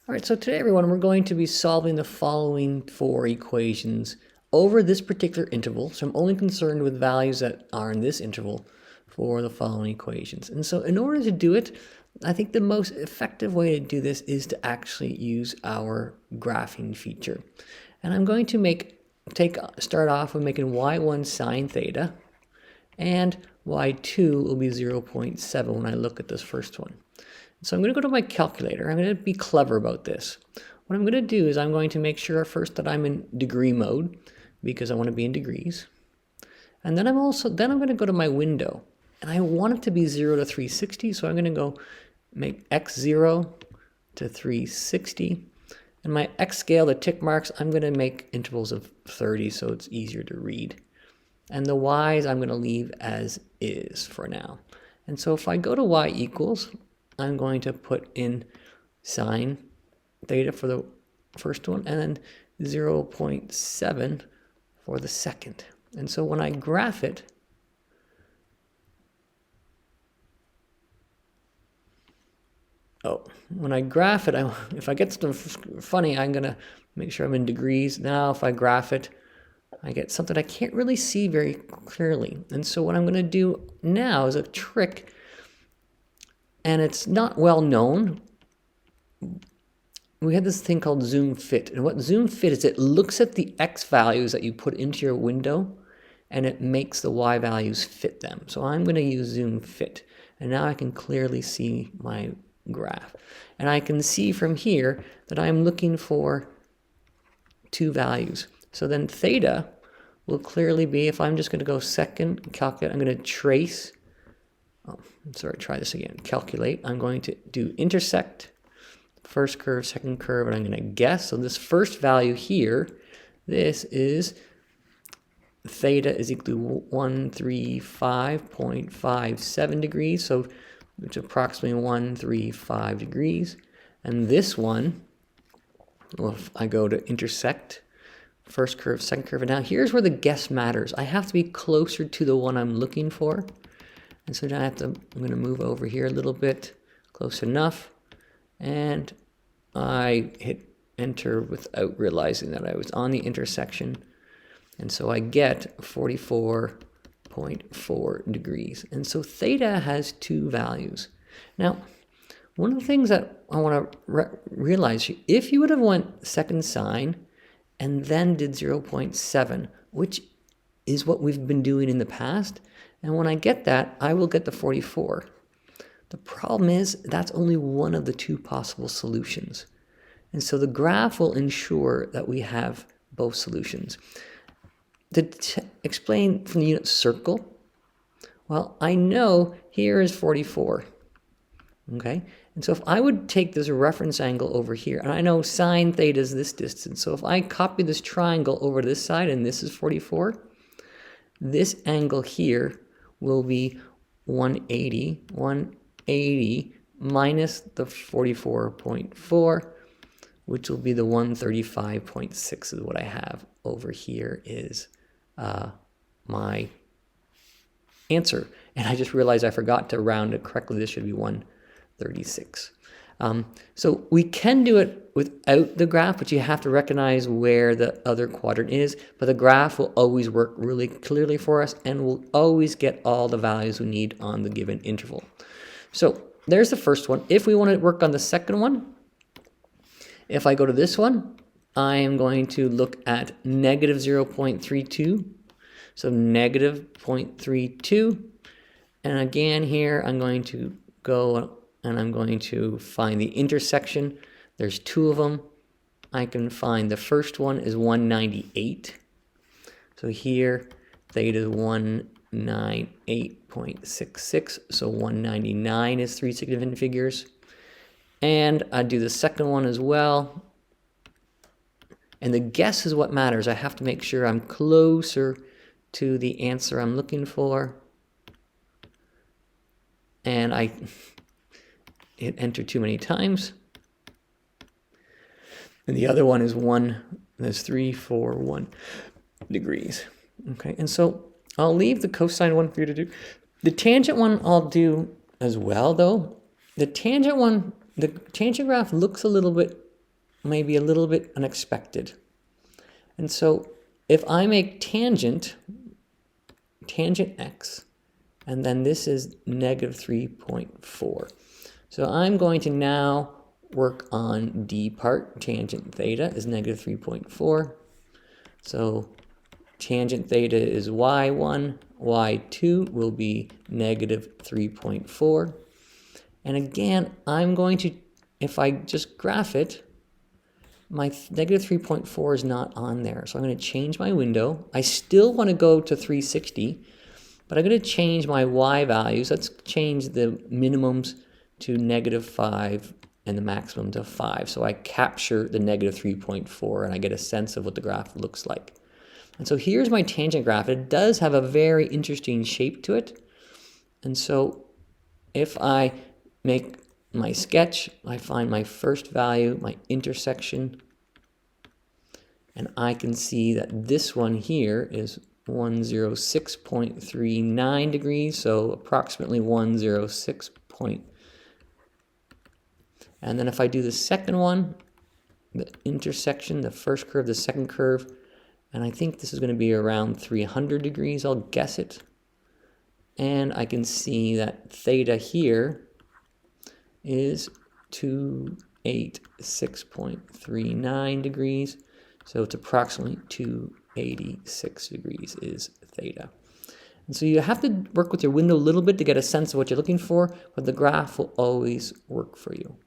All right, so today, everyone, we're going to be solving the following 4 equations over this particular interval. So I'm only concerned with values that are in this interval for the following equations. And so in order to do it, I think the most effective way to do this is to actually use our graphing feature. And I'm going to start off with making y1 sine theta, and y2 will be 0.7 when I look at this first one. So I'm going to go to my calculator. I'm going to be clever about this. What I'm going to do is I'm going to make sure first that I'm in degree mode because I want to be in degrees. And then I'm going to go to my window, and I want it to be 0 to 360. So I'm going to go make x 0 to 360. And my x scale, the tick marks, I'm going to make intervals of 30 so it's easier to read. And the y's I'm going to leave as is for now. And so if I go to y equals, I'm going to put in sine theta for the first one and then 0.7 for the second. And so when I graph it, if I get something funny, I'm going to make sure I'm in degrees. Now if I graph it, I get something I can't really see very clearly. And so what I'm going to do now is a trick, and it's not well known. We have this thing called zoom fit. And what zoom fit is, it looks at the x values that you put into your window and it makes the y values fit them. So I'm going to use zoom fit. And now I can clearly see my graph. And I can see from here that I'm looking for 2 values. So then theta will clearly be, if I'm just going to go second, calculate, I'm going to trace. Oh, sorry, try this again. Calculate. I'm going to do intersect, first curve, second curve, and I'm going to guess. So this first value here, this is theta is equal to 135.57 degrees, so it's approximately 135 degrees. And this one, well, if I go to intersect, first curve, second curve, and now here's where the guess matters. I have to be closer to the one I'm looking for. And so now I'm going to move over here a little bit, close enough, and I hit enter without realizing that I was on the intersection. And so I get 44.4 degrees. And so theta has 2 values. Now, one of the things that I want to realize, if you would have went second sine and then did 0.7, which is what we've been doing in the past, and when I get that, I will get the 44. The problem is that's only one of the 2 possible solutions. And so the graph will ensure that we have both solutions. To explain from the unit circle, well, I know here is 44. Okay? And so if I would take this reference angle over here, and I know sine theta is this distance, so if I copy this triangle over to this side, and this is 44, this angle here will be 180 minus the 44.4, which will be the 135.6 is what I have over here is my answer. And I just realized I forgot to round it correctly. This should be 136. So we can do it without the graph, but you have to recognize where the other quadrant is. But the graph will always work really clearly for us, and we'll always get all the values we need on the given interval. So there's the first one. If we want to work on the second one, if I go to this one, I am going to look at negative 0.32. So negative 0.32. And again here, I'm going to go and I'm going to find the intersection. There's 2 of them. I can find the first one is 198. So here, theta is 198.66. So 199 is 3 significant figures. And I do the second one as well. And the guess is what matters. I have to make sure I'm closer to the answer I'm looking for. And I hit enter too many times. And the other one is 341 degrees. Okay, and so I'll leave the cosine one for you to do. The tangent one I'll do as well, though. The tangent one, the tangent graph looks a little bit may be a little bit unexpected. And so if I make tangent x, and then this is negative 3.4. So I'm going to now work on D part. Tangent theta is negative 3.4. So tangent theta is y1, y2 will be negative 3.4. And again, I'm going to, if I just graph it, my negative 3.4 is not on there. So I'm going to change my window. I still want to go to 360, but I'm going to change my y values. Let's change the minimums to negative 5 and the maximum to 5. So I capture the negative 3.4 and I get a sense of what the graph looks like. And so here's my tangent graph. It does have a very interesting shape to it. And so if I make my sketch, I find my first value, my intersection, and I can see that this one here is 106.39 degrees, so approximately 106 point. And then if I do the second one, the intersection, the first curve, the second curve, and I think this is going to be around 300 degrees, I'll guess it. And I can see that theta here is 286.39 degrees. So it's approximately 286 degrees is theta. And so you have to work with your window a little bit to get a sense of what you're looking for, but the graph will always work for you.